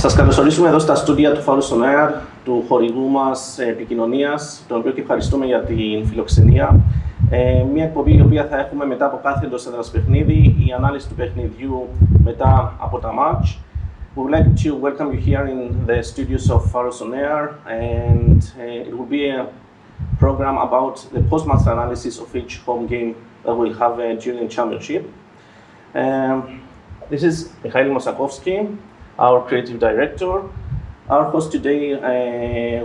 Σας καλωσορίσουμε εδώ στα στούντια του Παφος Fc Αποελ, του χορηγού μας επικοινωνίας, τον οποίο και ευχαριστούμε για την φιλοξενία. Μια εκπομπή η οποία θα έχουμε μετά από κάθε εντός έδρας παιχνίδι, η ανάλυση του παιχνιδιού μετά από τα match. We would like to welcome you here in the studios of Pafos Fc Αποελ, and it will be a program about the post-match analysis of each home game that we'll have during the championship. This is Mikhail Mosakovsky, our creative director. Our host today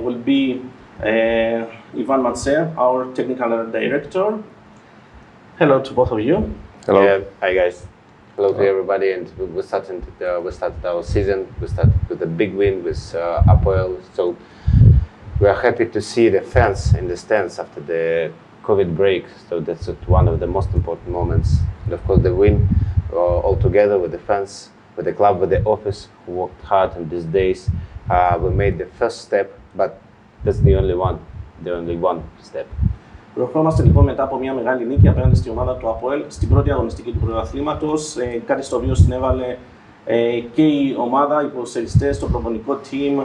will be Ivan Matse, our technical director. Hello to both of you. Hello. Yeah, hi guys. Hello to everybody, and we started our season. We started with a big win with Apoel, so we are happy to see the fans in the stands after the COVID break. So that's one of the most important moments. And of course, the win all together with the fans, with the club, with the office, who worked hard in these days. We made the first step, but that's the only one step. Προχωρούμαστε λοιπόν μετά από μια μεγάλη νίκη απέναντι στη ομάδα του Αποέλ στην πρώτη αγωνιστική του πρωταθλήματος, κάτι στο οποίο συνέβαλε και η ομάδα, οι ποδοσφαιριστές, το προπονητικό team,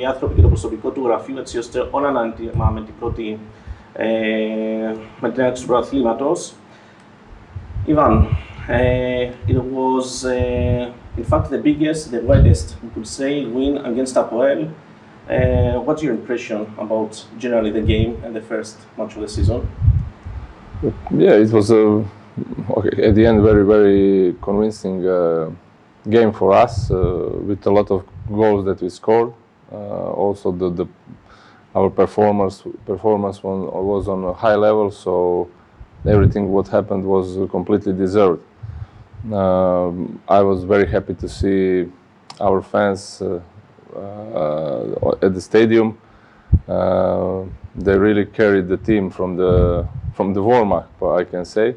οι άνθρωποι και το προσωπικό του γραφείου, έτσι ώστε όλα να έτοιμα με την έναρξη του πρωταθλήματος. Ivan, it was in fact the biggest, the widest, we could say, win against Apoel. What's your impression about generally the game and the first match of the season? Yeah, it was at the end very convincing game for us with a lot of goals that we scored. Also, our performance was on a high level, so everything what happened was completely deserved. I was very happy to see our fans at the stadium. They really carried the team from the warm-up, I can say,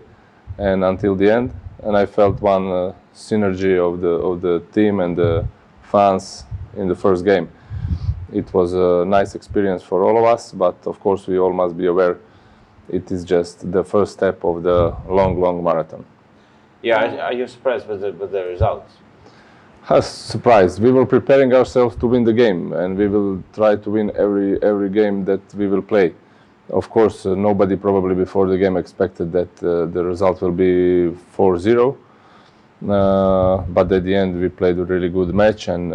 and until the end. And I felt one synergy of the team and the fans in the first game. It was a nice experience for all of us, but of course we all must be aware it is just the first step of the long marathon. Yeah, are you surprised with the results? Surprised. We were preparing ourselves to win the game, and we will try to win every game that we will play. Of course, nobody probably before the game expected that the result will be 4-0, but at the end we played a really good match, and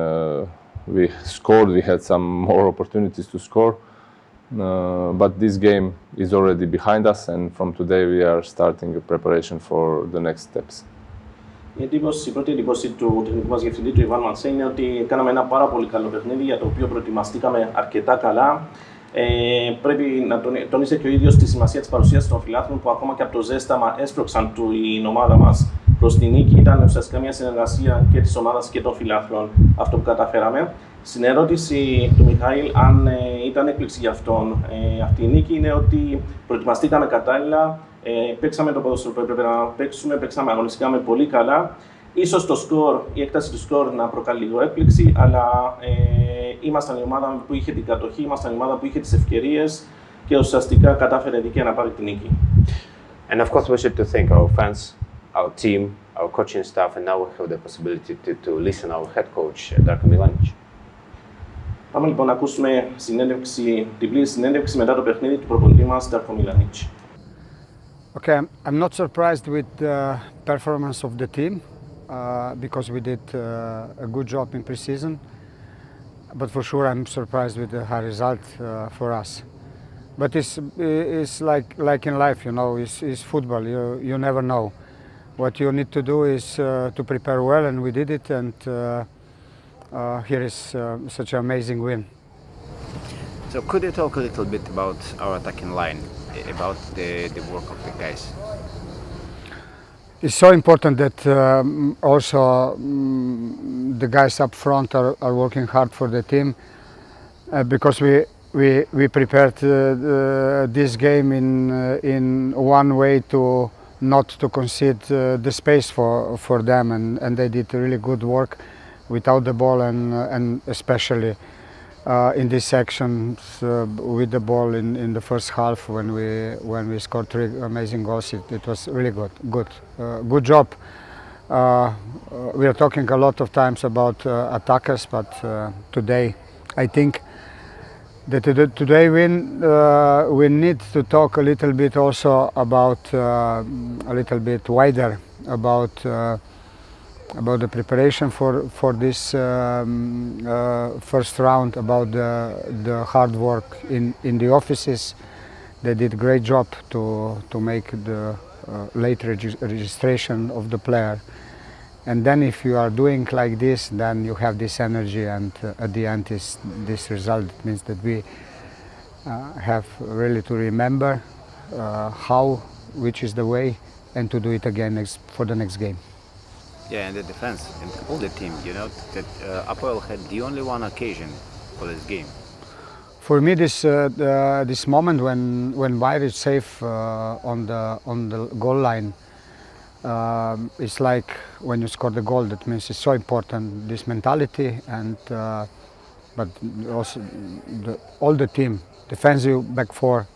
we scored. We had some more opportunities to score, but this game is already behind us, and from today we are starting a preparation for the next steps. Η πρώτη εντύπωση του τεχνικού μας διευθυντή, του Ιβάν Ματσέ, είναι ότι κάναμε ένα πάρα πολύ καλό παιχνίδι για το οποίο προετοιμαστήκαμε αρκετά καλά. Πρέπει να τονίσει και ο ίδιος τη σημασία της παρουσίας των φιλάθλων που ακόμα και από το ζέσταμα έσπρωξαν την ομάδα μας προς την νίκη. Ήταν ουσιαστικά μια συνεργασία και της ομάδας και των φιλάθλων αυτό που καταφέραμε. Στην ερώτηση του Μιχαήλ, αν ήταν έκπληξη για αυτόν αυτή η νίκη, είναι ότι προετοιμαστήκαμε κατάλληλα. Παίξαμε το ποδόσφαιρο που έπρεπε να παίξουμε, παίξαμε αγωνιστικά πολύ καλά. Ίσως το σκορ, η έκταση του σκορ να προκαλεί λίγο έκπληξη, αλλά ήμασταν η ομάδα που είχε την κατοχή, ήμασταν η ομάδα που είχε τις ευκαιρίες και ουσιαστικά κατάφερε δίκαια να πάρει την νίκη. And of course we should to thank our fans, our team, our coaching staff, and now we have the possibility to listen our head coach, Darko Milanic. Πάμε λοιπόν να ακούσουμε την πλήρη συνέντευξη μετά το παιχνίδι του προπονητή μας, Darko Milanic. Okay, I'm not surprised with the performance of the team because we did a good job in pre-season, but for sure I'm surprised with the high result for us. But it's like in life, you know, it's football. You never know. What you need to do is to prepare well, and we did it. And here is such an amazing win. So could you talk a little bit about our attacking line, about the work of the guys? It's so important that also the guys up front are working hard for the team because we prepared this game in one way to not to concede the space for them, and they did really good work without the ball and especially in these sections with the ball in the first half when we scored 3 amazing goals. It was really good job We are talking a lot of times about attackers, but today I think that today we need to talk a little bit also about a little bit wider about the preparation for this first round, about the hard work in the offices. They did a great job to make the late registration of the player. And then if you are doing like this, then you have this energy, and at the end is this result. It means that we have really to remember which is the way, and to do it again for the next game. Yeah, and the defense and all the team, you know, that Apoel had the only one occasion for this game. For me, this moment when Bayer is safe on the goal line, it's like when you score the goal. That means it's so important, this mentality, and but also all the team, defensive back four,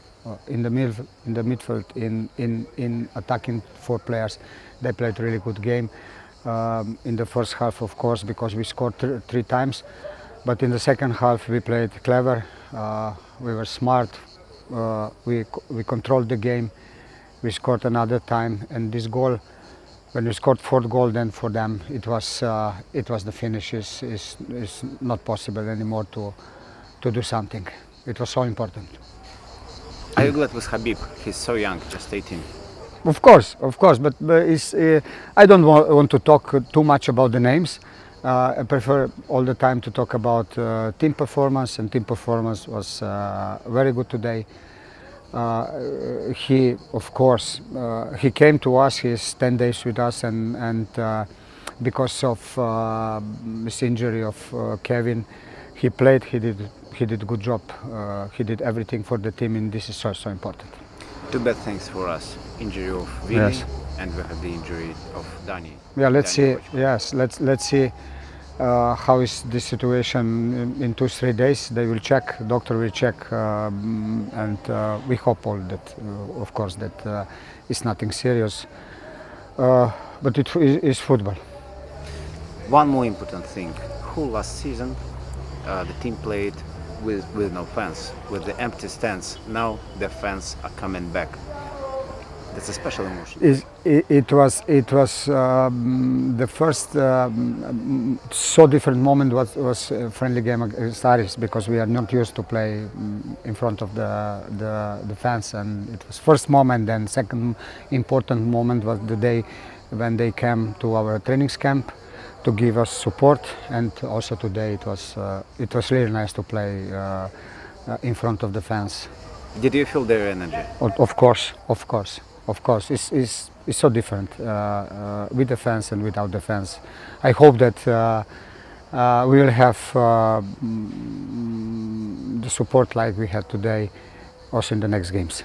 in the midfield, in attacking four players, they played a really good game. In the first half, of course, because we scored three times, but in the second half we played clever. We were smart. We controlled the game. We scored another time, and this goal, when we scored fourth goal, then for them it was the finish. Is not possible anymore to do something. It was so important. Are you glad with Habib? He's so young, just 18. Of course, but I don't want to talk too much about the names. I prefer all the time to talk about team performance, and team performance was very good today. He, of course, he came to us. He's 10 days with us, and because of this injury of Kevin, he played. He did a good job. He did everything for the team, and this is so important. Two bad things for us: injury of Vili, Yes. and we have the injury of Dani. Yeah, let's Dani see. Kovac. Yes, let's see how is the situation in 2-3 days. They will check. Doctor will check, and we hope all that, of course, that it's nothing serious. But it is football. One more important thing: whole last season, the team played with no fans, with the empty stands. Now the fans are coming back. That's a special emotion. It was the first so different moment was a friendly game against Aris, because we are not used to play in front of the fans, and it was first moment. Then second important moment was the day when they came to our training camp to give us support, and also today it was really nice to play in front of the fans. Did you feel their energy? Of course. It's so different with the fans and without the fans. I hope that we will have the support like we had today also in the next games.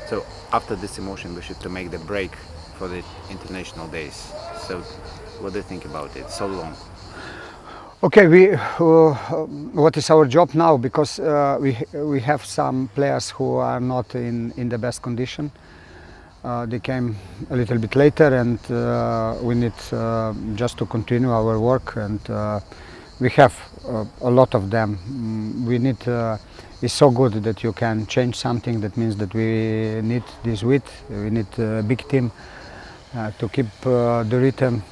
So after this emotion, we should to make the break for the international days. So what do you think about it? So long. Okay, what is our job now? Because we have some players who are not in the best condition. They came a little bit later, and we need just to continue our work, and we have a lot of them. We need. It's so good that you can change something. That means that we need this width. We need a big team to keep the rhythm.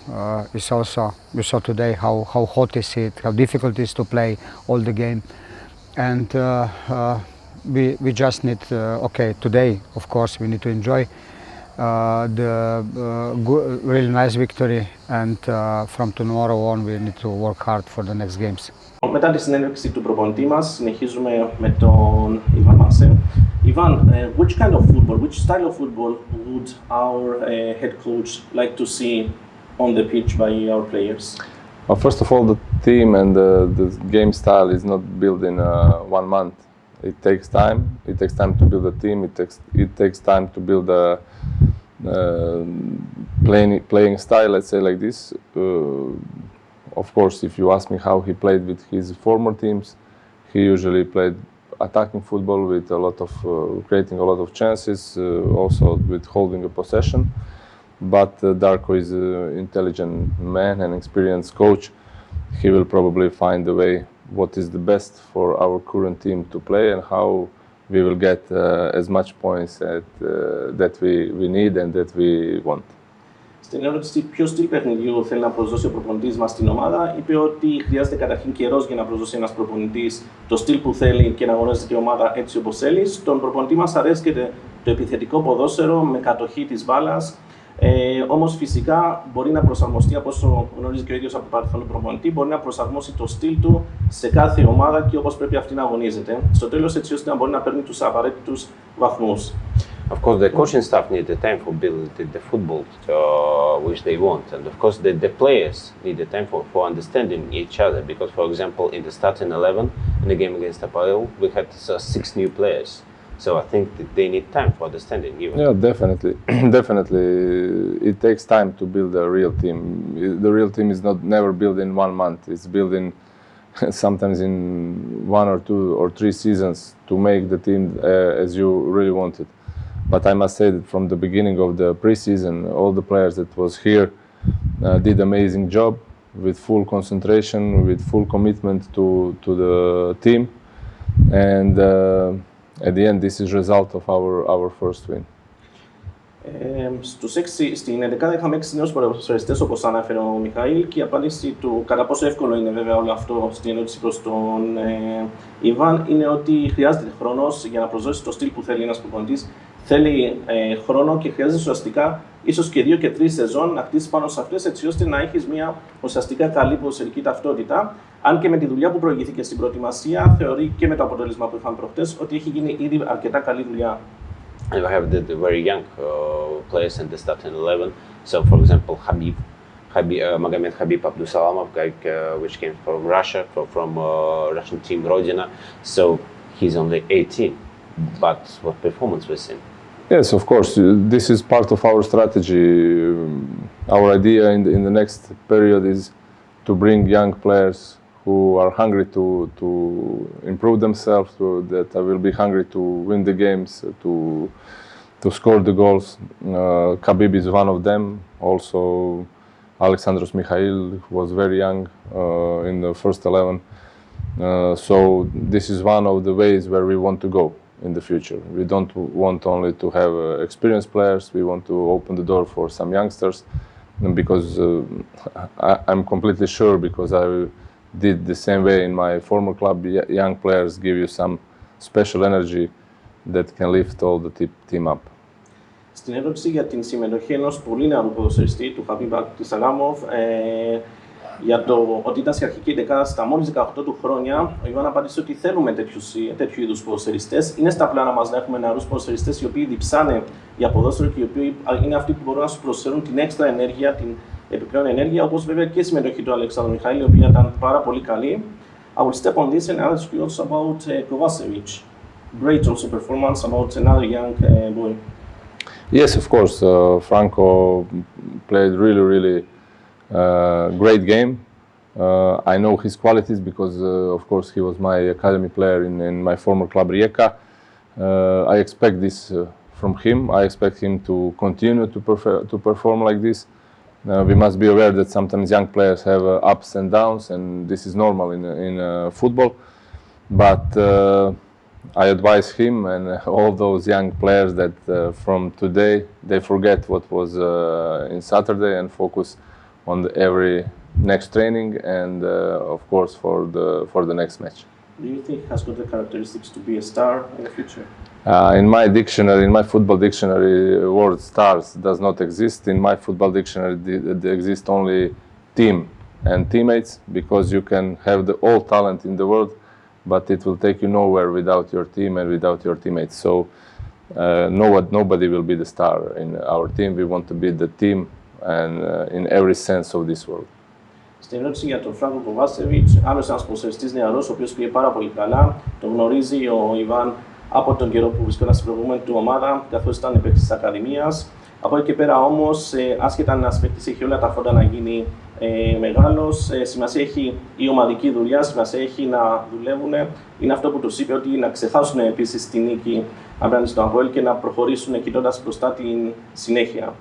It's also, we saw today how hot is it, how difficult it is to play all the game, and we just need. Okay, today, of course, we need to enjoy the really nice victory, and from tomorrow on we need to work hard for the next games. Μετά τη συνέντευξη του προπονητή μας, συνεχίζουμε με τον Ivan Marcel. Ivan, which kind of football, which style of football would our head coach like to see on the pitch by our players? Well, first of all, the team and the game style is not built in 1 month. It takes time. It takes time to build a team. It takes time to build a playing style, let's say like this. Of course, if you ask me how he played with his former teams, he usually played attacking football with a lot of creating a lot of chances, also with holding a possession. but Darko is an intelligent man and experienced coach. He will probably find a way what is the best for our current team to play and how we will get as much points that we need and that we want. Στην ερώτηση ποιο στυλ παιχνιδιού θέλει να προσδώσει ο προπονητής μας στην ομάδα, είπε ότι χρειάζεται καταρχήν καιρός για να προσδώσει ένας προπονητής το στυλ που θέλει και να αγωνίζεται η ομάδα έτσι όπως θέλει. Στον προπονητή μας αρέσκεται το επιθετικό ποδόσφαιρο με κατοχή της μπάλας. Όμως φυσικά μπορεί να προσαρμοστεί, από όσο γνωρίζει και ο ίδιος από το παρελθόν του προπονητή, μπορεί να προσαρμόσει το στυλ του σε κάθε ομάδα και όπως πρέπει αυτή να αγωνίζεται. Στο τέλος, έτσι ώστε να μπορεί να παίρνει τους απαραίτητους βαθμούς. Of course, the coaching staff need the time for building the football which they want, and of course, the players need the time for understanding each other. Because, for example, in the starting 11 in the game against Apoel, we had 6 new players. So I think that they need time for understanding you. Yeah, definitely, definitely. It takes time to build a real team. The real team is never built in 1 month. It's built in sometimes in 1 or 2 or 3 seasons to make the team as you really want it. But I must say that from the beginning of the preseason, all the players that was here did amazing job with full concentration, with full commitment to the team, and at the end, this is result of our first win. Στην 11 είχαμε 6 νέους ποδοσφαιριστές, όπως ανέφερε ο Μιχαήλ, και η απάντηση του κατά πόσο εύκολο είναι βέβαια όλο αυτό στην ερώτηση προς τον Ιβάν είναι ότι χρειάζεται χρόνος για να προσδώσει το στυλ που θέλει ένας προπονητής. Θέλει χρόνο και χρειάζεται ουσιαστικά ίσως και 2 και 3 σεζόν να χτίσεις πάνω σε αυτές, έτσι ώστε να έχεις μια ουσιαστικά καλή ποδοσφαιρική ταυτότητα. Αν και με τη δουλειά που προηγήθηκε στην προετοιμασία, θεωρεί και με το αποτέλεσμα που είχαμε προχτές ότι έχει γίνει ήδη αρκετά καλή δουλειά. You have the very young players in the starting 11. So, for example, Magomed Habib Abdusalamov, which came from Russia, from Russian team Rodina. So he's only 18, but what performance we've seen. Yes, of course. This is part of our strategy. Our idea in the next period is to bring young players who are hungry to improve themselves, that will be hungry to win the games, to score the goals. Khabib is one of them. Also, Alexandros Mikhail was very young in the first 11. So this is one of the ways where we want to go in the future. We don't want only to have experienced players. We want to open the door for some youngsters, because I'm completely sure, because I did the same way in my former club. Young players give you some special energy that can lift all the team up. Στην ερώτηση για την συμμετοχή ενός πολύ νεαρού ποδοσφαιριστή, του Habib Abdusalamov, για το ότι ήταν σε αρχική δεκάδα στα μόλις 18 του χρόνια, ο Ιβάν απάντησε ότι θέλουμε τέτοιου είδους ποδοσφαιριστές. Είναι στα πλάνα μας να έχουμε νεαρούς ποδοσφαιριστές οι οποίοι διψάνε για ποδόσφαιρο και οι οποίοι είναι αυτοί που μπορούν να σου προσφέρουν την έξτρα ενέργεια, την επιπλέον ενέργεια, όπως βέβαια και η συμμετοχή του Αλεξάνδρου Μιχαήλ, η οποία ήταν πάρα πολύ καλή. I will step on this and ask you also about Kovacevic. Great also performance about another young boy. Yes, of course. Franco played really great game. I know his qualities because, of course, he was my academy player in my former club Rijeka. I expect this from him. I expect him to continue to perform like this. We must be aware that sometimes young players have ups and downs, and this is normal in football. But I advise him and all those young players that from today they forget what was in Saturday and focus on every next training and of course for the next match. Do you think he has got the characteristics to be a star in the future? In my dictionary, in my football dictionary, word stars does not exist. In my football dictionary, there exists only team and teammates, because you can have all talent in the world, but it will take you nowhere without your team and without your teammates. So nobody will be the star in our team. We want to be the team and in every sense of this word. Στην ερώτηση για τον Φράγκο Κοβάσεβιτς, άλλος ένας ποδοσφαιριστής νεαρός, ο οποίος πήγε πάρα πολύ καλά. Τον γνωρίζει ο Ιβάν από τον καιρό που βρισκόταν στην προηγούμενη του ομάδα, καθώς ήταν παίκτης της Ακαδημίας. Από εκεί και πέρα όμως, άσχετα αν ένας παίκτης έχει όλα τα φόντα να γίνει μεγάλος, σημασία έχει η ομαδική δουλειά, σημασία έχει να δουλεύουν. Είναι αυτό που τους είπε, ότι να ξεχάσουν επίσης τη νίκη απέναντι στον Αποέλ και να προχωρήσουν κοιτώντας μπροστά την συνέχεια.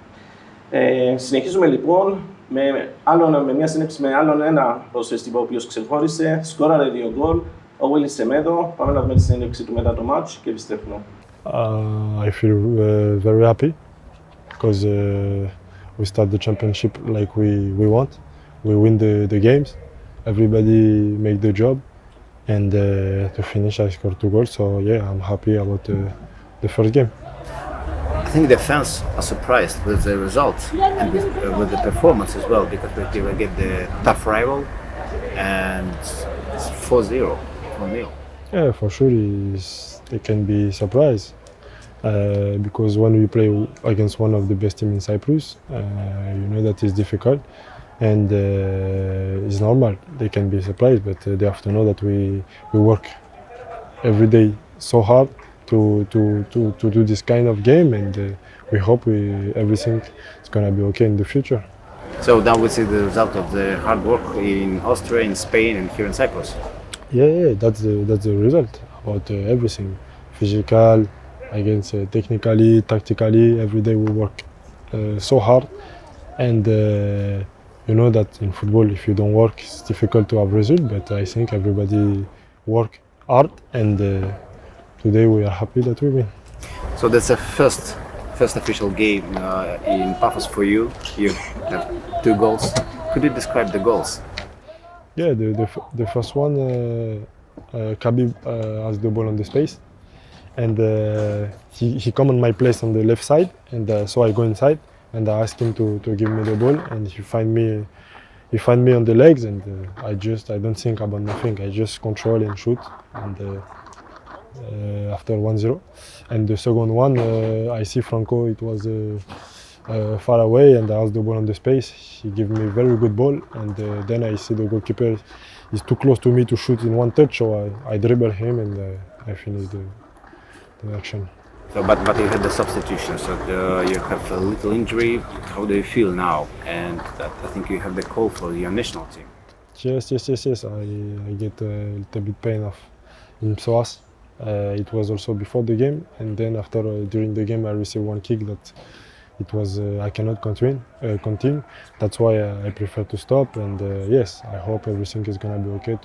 Συνεχίζουμε λοιπόν με μια συνέντευξη με άλλον ένα ποδοσφαιριστή ο οποίος ξεχώρισε, σκόραρε 2 γκολ, ο Willis Σεμέδο. Πάμε να δούμε τη συνέντευξη του μετά το match και επιστρέφουμε. I feel very happy because we start the championship like we want. We win the games, everybody make the job, and to finish I scored 2 goals, so yeah, I'm happy about the first game. I think the fans are surprised with the result and with the performance as well, because they will get the tough rival and it's 4-0. Yeah, for sure they can be surprised because when we play against one of the best teams in Cyprus, you know that it's difficult and it's normal. They can be surprised, but they have to know that we work every day so hard to do this kind of game, and we hope everything is gonna be okay in the future. So now we see the result of the hard work in Austria, in Spain, and here in Cyprus. Yeah, that's the result about everything, physical, against technically, tactically. Every day we work so hard, and you know that in football, if you don't work, it's difficult to have result. But I think everybody work hard, and today we are happy that we win. So that's the first official game in Pafos for you. You have 2 goals. Could you describe the goals? Yeah, the first one, Khabib has the ball on the space, and he come on my place on the left side, and so I go inside and I ask him to give me the ball, and he find me on the legs, and I don't think about nothing. I just control and shoot, and after 1-0, and the second one I see Franco. It was far away, and I asked the ball on the space. He gave me a very good ball, and then I see the goalkeeper is too close to me to shoot in one touch, so I dribble him and I finish the action. So, but you had the substitution, so you have a little injury. How do you feel now? And I think you have the call for your national team. Yes. I get a little bit pain in psoas. It was also before the game, and then after during the game I received one kick that it was I cannot continue. That's why I prefer to stop. And yes, I hope everything is gonna be okay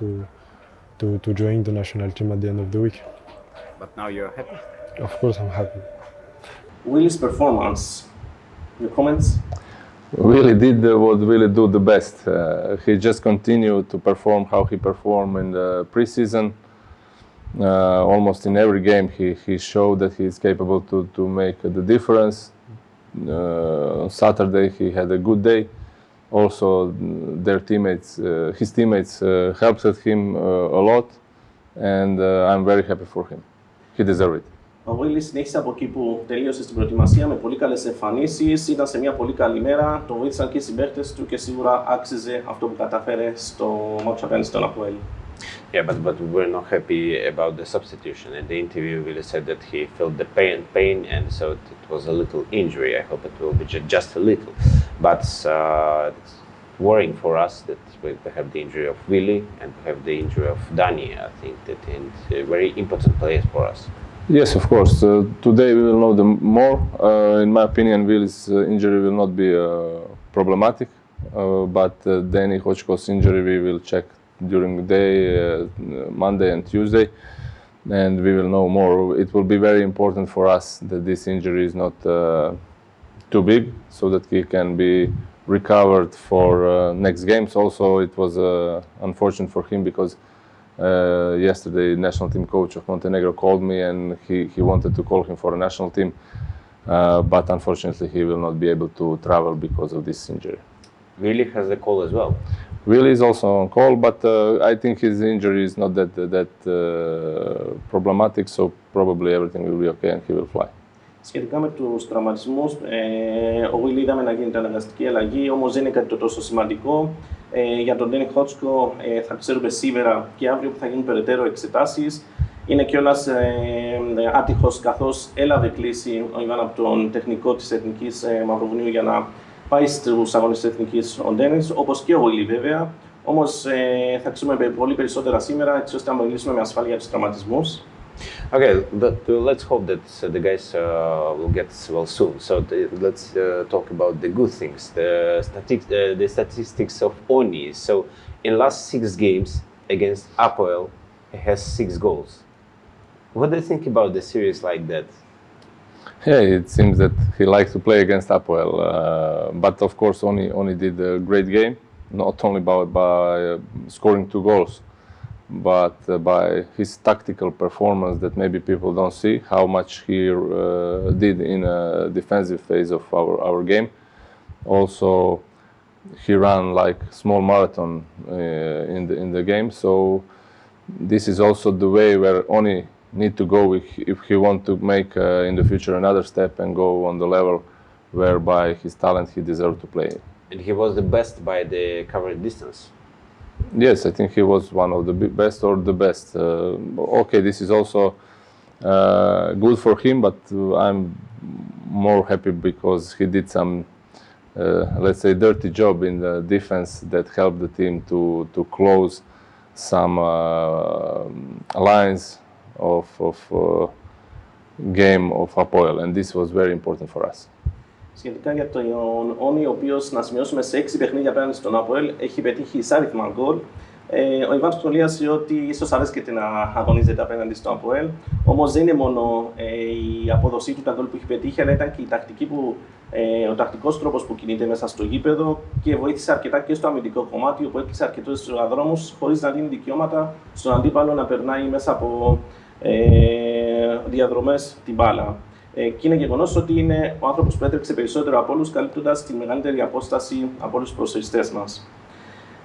to join the national team at the end of the week. But now you're happy? Of course, I'm happy. Willis' performance. Your comments? Willie did what Willie do the best. He just continued to perform how he performed in the preseason. Almost in every game he showed that he is capable to make the difference. On Saturday he had a good day. Also his teammates helped him a lot, and I'm very happy for him. He deserved it. Ο Willis συνέχισε από εκεί που τελείωσε στην προετοιμασία με πολύ καλές εμφανίσεις. Ήταν σε μια πολύ καλή μέρα. Το βοήθησαν και οι συμπαίκτες του και σίγουρα άξιζε αυτό που καταφέρε στο μάτσο απέναντι στον Αποέλ. Yeah, but we were not happy about the substitution. In the interview, Willie said that he felt the pain, and so it was a little injury. I hope it will be just a little. But it's worrying for us that we have the injury of Willie and we have the injury of Dani. I think that it's very important players for us. Yes, of course. Today we will know more. In my opinion, Willie's injury will not be problematic, but Danny Hochko's injury we will check during the day, Monday and Tuesday, and we will know more. It will be very important for us that this injury is not too big, so that he can be recovered for next games. Also, it was unfortunate for him because yesterday national team coach of Montenegro called me, and he wanted to call him for a national team, but unfortunately he will not be able to travel because of this injury. Willie has the call as well. Willie is also on call, but I think his injury is not that problematic, so probably everything will be okay and he will fly. Σχετικά με τους τραυματισμούς, ο Willie είδαμε να γίνεται αναγκαστική αλλαγή, όμως δεν είναι κάτι το τόσο σημαντικό. Για τον Ντένι Χότσκο θα ξέρουμε σήμερα και αύριο που θα γίνουν περαιτέρω εξετάσεις. Είναι κιόλας άτυχος, καθώς έλαβε κλήση ο Ιβάν από τον τεχνικό της Εθνικής Μαυροβουνίου για να πάει στους αγώνες της Εθνικής ο Ντένις, όπως και ο Willie βέβαια. Όμως θα ξέρουμε πολύ περισσότερα σήμερα, έτσι ώστε να μιλήσουμε με ασφάλεια για τους τραυματισμούς. Okay, but let's hope that the guys will get well soon. So let's talk about the good things, the statistics of Oni. So in last 6 games against Apoel, he has 6 goals. What do you think about the series like that? Yeah, it seems that he likes to play against Apoel, but of course Oni did a great game, not only by scoring 2 goals, but by his tactical performance that maybe people don't see, how much he did in a defensive phase of our game. Also, he ran like small marathon in the game, so this is also the way where Oni need to go if he want to make in the future another step and go on the level whereby his talent he deserves to play. And he was the best by the covered distance. Yes, I think he was one of the best or the best. Okay, this is also good for him, but I'm more happy because he did some, let's say, dirty job in the defense that helped the team to close some lines of game of Apoel, and this was very important for us. Σχετικά για τον Όνι, ο οποίος να σημειώσουμε σε 6 παιχνίδια απέναντι στον Αποέλ έχει πετύχει εισάριθμα γκολ. Ο Ιβάν σχολίασε ότι ίσως αρέσκεται να αγωνίζεται απέναντι στον Αποέλ. Όμως δεν είναι μόνο η απόδοσή του, τα γκολ που έχει πετύχει, αλλά ήταν και η τακτική ο τακτικός τρόπος που κινείται μέσα στο γήπεδο και βοήθησε αρκετά και στο αμυντικό κομμάτι, όπου έκλεισε αρκετούς ισοδρόμους χωρίς να δίνει δικαιώματα στον αντίπαλο να περνάει μέσα από διαδρομές την μπάλα. Και είναι γεγονός ότι είναι ο άνθρωπος που έτρεξε περισσότερο από όλους, καλύπτοντας τη μεγαλύτερη απόσταση από όλους τους προσφυγιστές μας.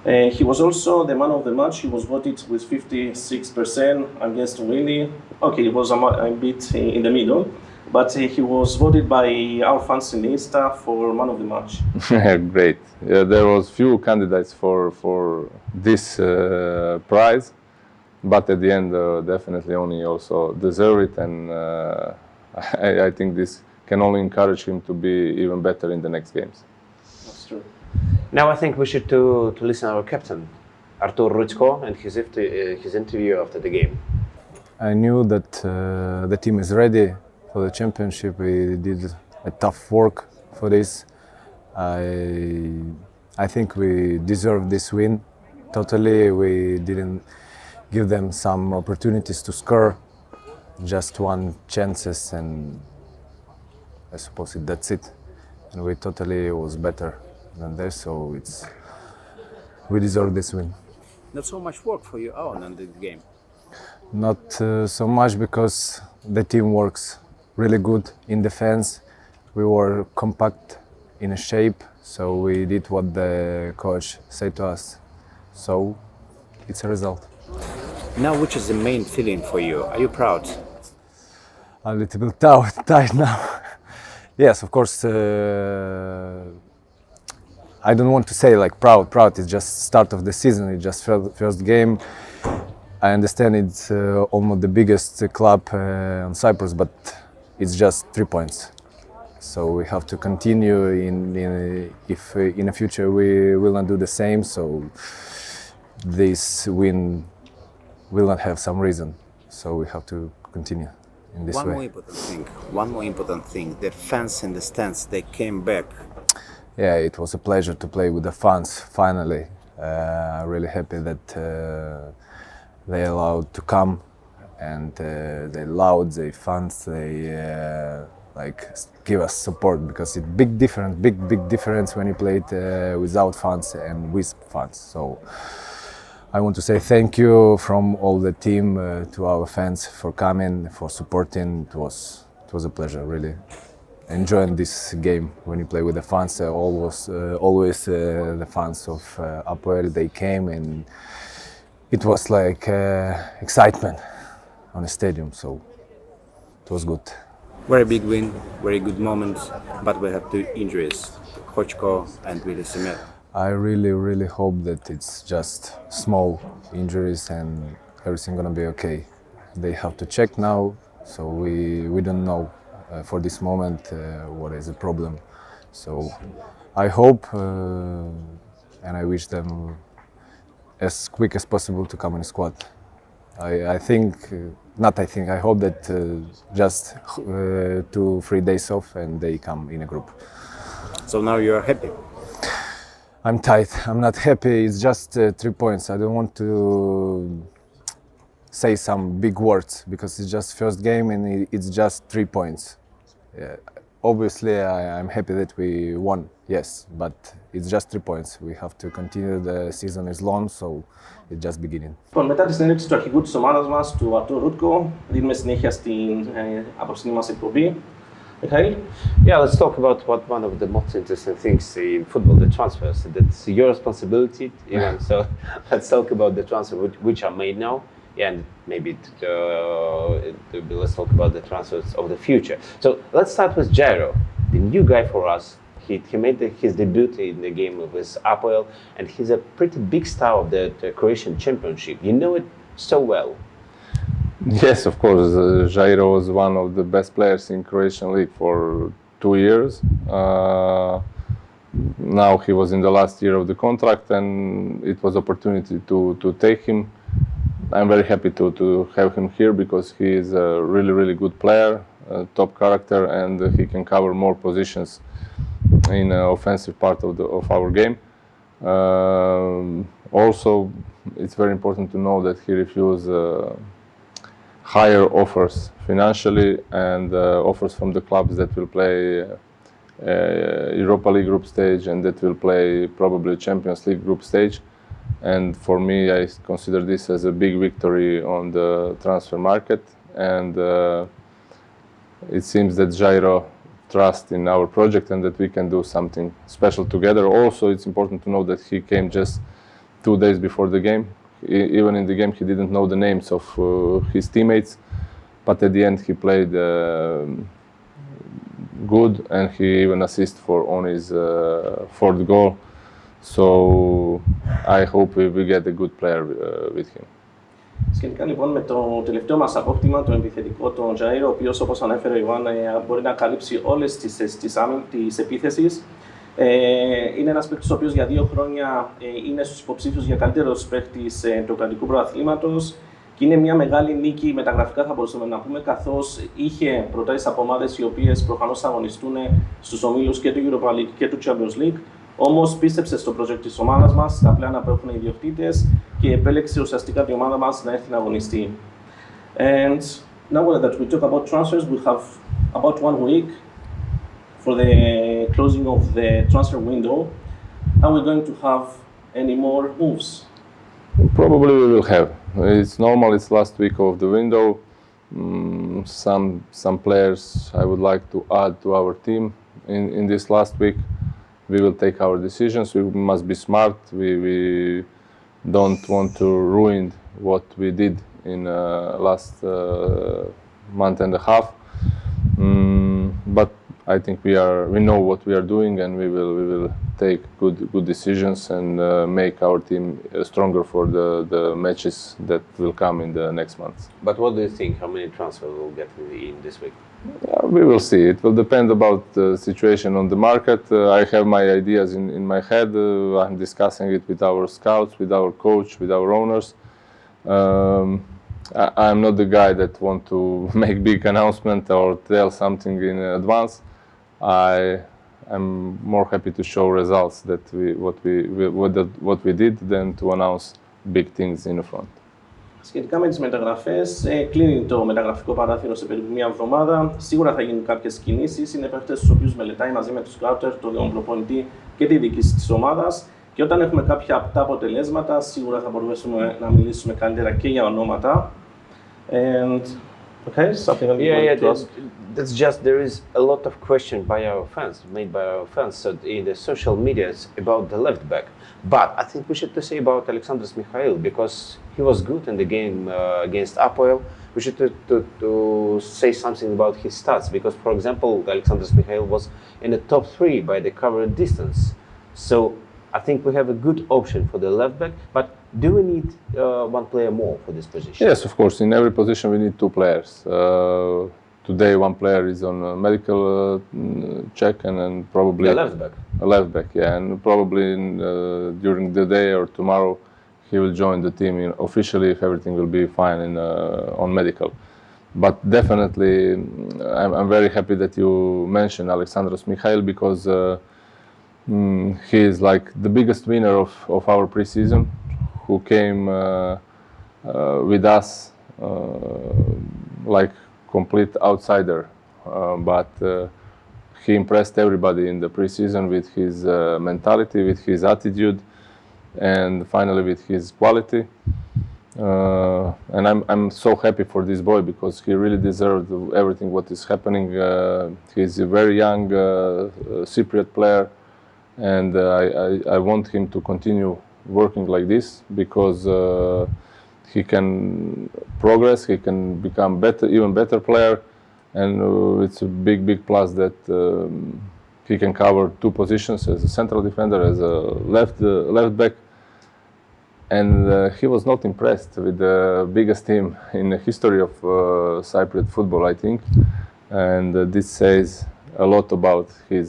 He was also the man of the match. He was voted with 56% against Willy. Okay, it was a bit in the middle, but he was voted by our fans in Insta for man of the match. Great. There was few candidates for this prize, but at the end, definitely Oni also deserve it, and I think this can only encourage him to be even better in the next games. That's true. Now I think we should to listen to our captain, Artur Ruchko, and his interview after the game. I knew that the team is ready for the championship. We did a tough work for this. I think we deserve this win. Totally, we didn't give them some opportunities to score. Just 1 chances, and I suppose that's it. And we totally was better than this, so we deserve this win. Not so much work for you own in the game. Not so much because the team works really good in defense. We were compact in a shape, so we did what the coach said to us. So it's a result. Now, which is the main feeling for you? Are you proud? A little bit tight now. Yes, of course. I don't want to say like proud. Proud is just start of the season. It's just first game. I understand it's almost the biggest club on Cyprus, but it's just 3 points. So we have to continue. If in the future we will not do the same, so this win will not have some reason. So we have to continue in this way. One more important thing. The fans in the stands, they came back. Yeah, it was a pleasure to play with the fans. Finally, I'm really happy that they allowed to come, and they allowed the fans. They like give us support because it's big difference when you play it without fans and with fans. So I want to say thank you from all the team to our fans for coming, for supporting. It was a pleasure, really. Enjoying this game when you play with the fans. Always the fans of Apoel, they came, and it was like excitement on the stadium, so it was good. Very big win, very good moment, but we have 2 injuries, Hochko and Willy Semer. I really hope that it's just small injuries and everything gonna be okay. They have to check now, so we don't know for this moment what is the problem. So I hope and I wish them as quick as possible to come in the squad. I think not I think, I hope that just 2-3 days off and they come in a group. So now you are happy. I'm tight. I'm not happy. It's just 3 points. I don't want to say some big words because it's just first game and it's just 3 points. Obviously, I'm happy that we won, yes, but it's just 3 points. We have to continue. The season is long, so it's just beginning. Μετά τη συνέντευξη του αρχηγού της ομάδας μας, του Αρτούρ Ρούτκο, δίνουμε συνέχεια στην απόψινή μας εκπομπή. Mikhail? Yeah, let's talk about what one of the most interesting things in football, the transfers. That's your responsibility, Ivan. So let's talk about the transfers which are made now. Yeah, and maybe let's talk about the transfers of the future. So let's start with Jairo, the new guy for us. He made his debut in the game with Apoel, and he's a pretty big star of the Croatian Championship. You know it so well. Yes, of course. Jairo was one of the best players in Croatian league for 2 years. Now he was in the last year of the contract, and it was opportunity to take him. I'm very happy to have him here because he is a really good player, top character, and he can cover more positions in the offensive part of our game. Also, it's very important to know that he refused higher offers financially and offers from the clubs that will play Europa League group stage and that will play probably Champions League group stage. And for me, I consider this as a big victory on the transfer market. And it seems that Jairo trusts in our project and that we can do something special together. Also, it's important to know that he came just 2 days before the game. Even in the game, he didn't know the names of his teammates, but at the end, he played good, and he even assisted on his 4th goal. So I hope we get a good player with him. Σχετικά λοιπόν με το τελευταίο μας απόκτημα, το επιθετικό, τον Jairo, ο οποίος όπως ανέφερε ο Ιβάν μπορεί να καλύψει όλες τις θέσεις της επίθεσης. Είναι ένας παίκτης ο οποίος για 2 χρόνια είναι στους υποψήφιους για καλύτερος παίκτης του κρατικού πρωταθλήματος και είναι μια μεγάλη νίκη μεταγραφικά θα μπορούσαμε να πούμε, καθώς είχε προτάσεις από ομάδες οι οποίες προφανώς θα αγωνιστούν στους ομίλους και του Europa League και του Champions League. Όμως πίστεψε στο project της ομάδας μας, στα πλάνα που έχουν οι ιδιοκτήτες και επέλεξε ουσιαστικά την ομάδα μας να έρθει να αγωνιστεί. And now that we talk about transfers, we have about 1 week for the closing of the transfer window. Are we going to have any more moves? Probably we will have. It's normal, it's last week of the window. Some players I would like to add to our team in this last week. We will take our decisions. We must be smart. We don't want to ruin what we did in last month and a half. But I think we know what we are doing, and we will take good decisions and make our team stronger for the matches that will come in the next months. But what do you think? How many transfers we'll get in this week? We will see. It will depend about the situation on the market. I have my ideas in my head. I'm discussing it with our scouts, with our coach, with our owners. I'm not the guy that want to make big announcement or tell something in advance. I'm more happy to show results that what we did than to announce big things in the front. Σχετικά με τις μεταγραφές, κλείνει το μεταγραφικό παράθυρο σε περίπου μια εβδομάδα. Σίγουρα θα γίνουν κάποιες κινήσεις. Είναι παίκτες τους οποίους μελετάει μαζί με τους scouter, τον προπονητή και τη διοίκηση της ομάδας. Και όταν έχουμε κάποια απτά αποτελέσματα, σίγουρα θα μπορούμε να μιλήσουμε καλύτερα και για ονόματα. And okay, something to ask? That's just there is a lot of question made by our fans in the social medias about the left back. But I think we should say about Alexandros Mikhail because he was good in the game against Apoel. We should to say something about his stats because, for example, Alexandros Mikhail was in the top 3 by the covered distance. So I think we have a good option for the left back. But do we need 1 player more for this position? Yes, of course. In every position we need 2 players. Today, 1 player is on a medical check, and then probably the left back. A left back, yeah, and probably during the day or tomorrow he will join the team officially if everything will be fine on medical. But definitely, I'm very happy that you mentioned Alexandros Mikhail because he is like the biggest winner of our preseason, who came with us like complete outsider, but he impressed everybody in the preseason with his mentality, with his attitude, and finally with his quality. And I'm so happy for this boy because he really deserved everything what is happening. He's a very young Cypriot player, and I want him to continue working like this because he can progress, he can become better, even better player, and it's a big plus that he can cover two positions as a central defender, as a left back. And he was not impressed with the biggest team in the history of Cypriot football, I think. And this says a lot about his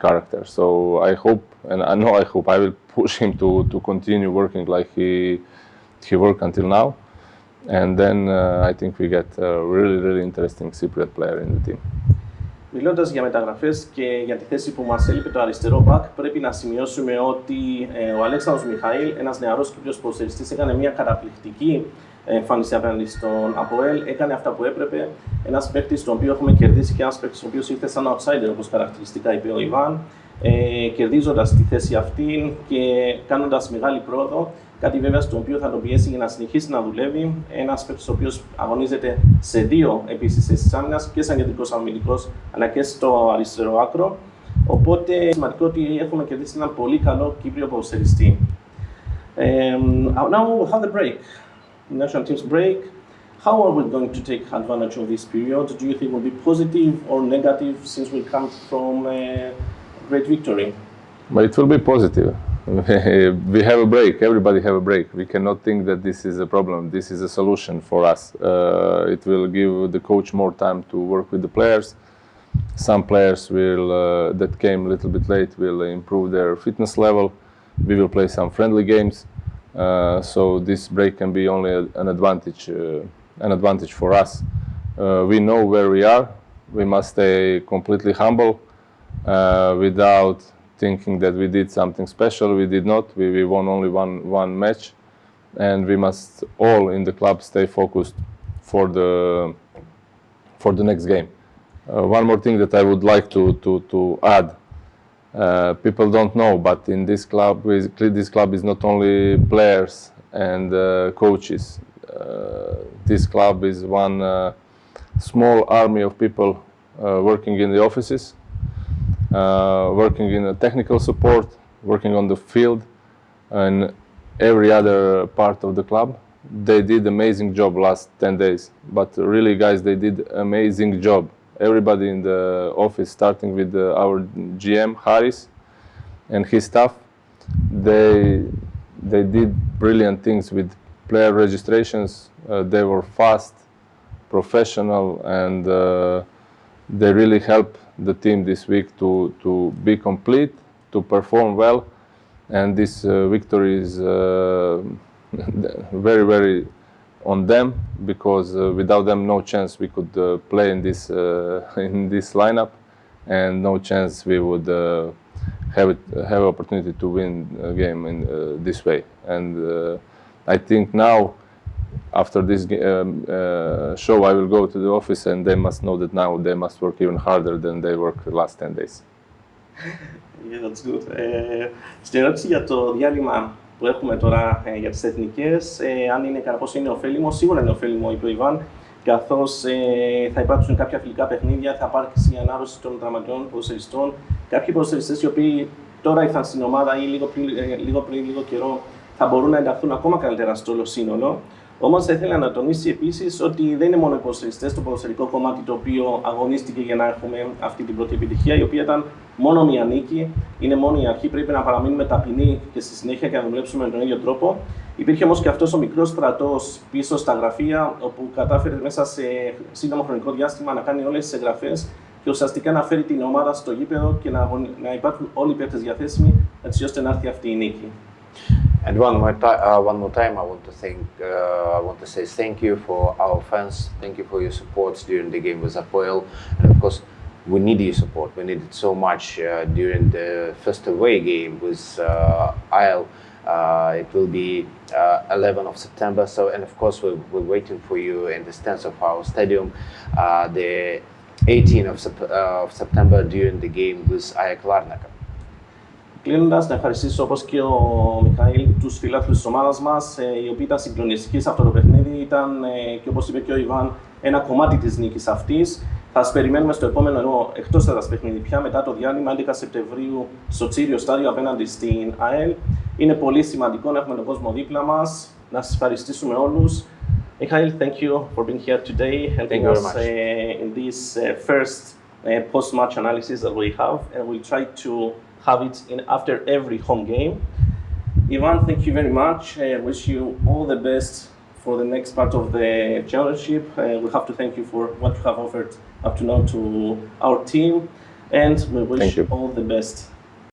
character. So I hope, and I know I hope, I will push him to continue working like he worked until now. And then I think we get a really interesting Cypriot player in the team. Μιλώντας για μεταγραφές και για τη θέση που μας έλειπε το αριστερό μπακ, πρέπει να σημειώσουμε ότι ο Αλέξανδρος Μιχαήλ, ένας νεαρός Κύπριος ποδοσφαιριστής, έκανε μια καταπληκτική εμφάνιση απέναντι στον Αποέλ. Έκανε αυτά που έπρεπε. Ένας παίκτης τον οποίο έχουμε κερδίσει και ένας παίκτης ο οποίος ήρθε σαν outsider, όπως χαρακτηριστικά είπε ο Ιβάν, κερδίζοντας τη θέση αυτή και κάνοντας μεγάλη πρόοδο. Κάτι βέβαια στο οποίο θα τον πιέσει για να συνεχίσει να δουλεύει. Ένας παίκτης ο οποίος αγωνίζεται σε δύο επίσης θέσεις άμυνας, και σαν κεντρικός αμυντικός αλλά και στο αριστερό άκρο. Οπότε σημαντικό ότι έχουμε κερδίσει έναν πολύ καλό Κύπριο ποδοσφαιριστή. Now we'll have the break. National team's break. How are we going to take advantage of this period? Do you think will be positive or negative since we come from a great victory? But it will be positive. We have a break, everybody have a break. We cannot think that this is a problem, this is a solution for us. It will give the coach more time to work with the players. Some players will, that came a little bit late, will improve their fitness level. We will play some friendly games. So this break can be only an advantage for us. We know where we are. We must stay completely humble without thinking that we did something special. We did not. We won only one match, and we must all in the club stay focused for the next game. One more thing that I would like to add. People don't know, but in this club is not only players and coaches. This club is one small army of people working in the offices, working in the technical support, working on the field, and every other part of the club. They did amazing job last 10 days, but really guys, they did amazing job. Everybody in the office, starting with our GM, Haris, and his staff, they did brilliant things with player registrations. They were fast, professional, and they really helped the team this week to be complete, to perform well, and this victory is very on them because without them no chance we could play in this lineup, and no chance we would have opportunity to win a game in this way. And I think now, after this show, I will go to the office and they must know that now they must work even harder than they worked the last 10 days. Yeah, that's good. Στην ερώτηση για το διάλειμμα που έχουμε τώρα για τις εθνικές, αν είναι κατά πόσο είναι ωφέλιμο, σίγουρα είναι ωφέλιμο, είπε ο Ιβάν, καθώς θα υπάρξουν κάποια φιλικά παιχνίδια, θα υπάρξει η ανάρρωση των τραυματιών ποδοσφαιριστών. Κάποιοι ποδοσφαιριστές οι οποίοι τώρα ήρθαν στην ομάδα ή λίγο καιρό θα μπορούν να ενταχθούν ακόμα καλύτερα στο όλο σύνολο. Όμως θα ήθελα να τονίσει επίσης ότι δεν είναι μόνο οι ποδοσφαιριστές στο ποδοσφαιρικό κομμάτι το οποίο αγωνίστηκε για να έχουμε αυτή την πρώτη επιτυχία, η οποία ήταν μόνο μία νίκη, είναι μόνο η αρχή. Πρέπει να παραμείνουμε ταπεινοί και στη συνέχεια και να δουλέψουμε με τον ίδιο τρόπο. Υπήρχε όμως και αυτός ο μικρός στρατός πίσω στα γραφεία, όπου κατάφερε μέσα σε σύντομο χρονικό διάστημα να κάνει όλες τις εγγραφές και ουσιαστικά να φέρει την ομάδα στο γήπεδο και να υπάρχουν όλοι οι παίκτες διαθέσιμοι, έτσι ώστε να έρθει αυτή η νίκη. And one more time, I want to say thank you for our fans. Thank you for your support during the game with Apoel, and of course, we need your support. We need it so much during the first away game with Isle. It will be 11th of September. So, and of course, we're waiting for you in the stands of our stadium. The 18th of September during the game with ΑΕΚ Larnaca. Κλείνοντας, να ευχαριστήσω όπως και ο Μιχαήλ τους φιλάθλους της ομάδας μας, οι οποίοι ήταν συγκλονιστικοί σε αυτό το παιχνίδι. Ήταν, και όπως είπε και ο Ιβάν, ένα κομμάτι της νίκης αυτής. Θα σας περιμένουμε στο επόμενο, ενώ εκτός έδρας παιχνίδι πια, μετά το διάλειμμα 11 Σεπτεμβρίου στο Τσίριο στάδιο απέναντι στην ΑΕΛ. Είναι πολύ σημαντικό να έχουμε τον κόσμο δίπλα μας. Να σας ευχαριστήσουμε όλους. Mikhail, thank you for being here today, helping us in this first post-match analysis that we have, and we'll try to have it in after every home game. Ivan, thank you very much. I wish you all the best for the next part of the championship. We have to thank you for what you have offered up to now to our team, and we wish you all the best.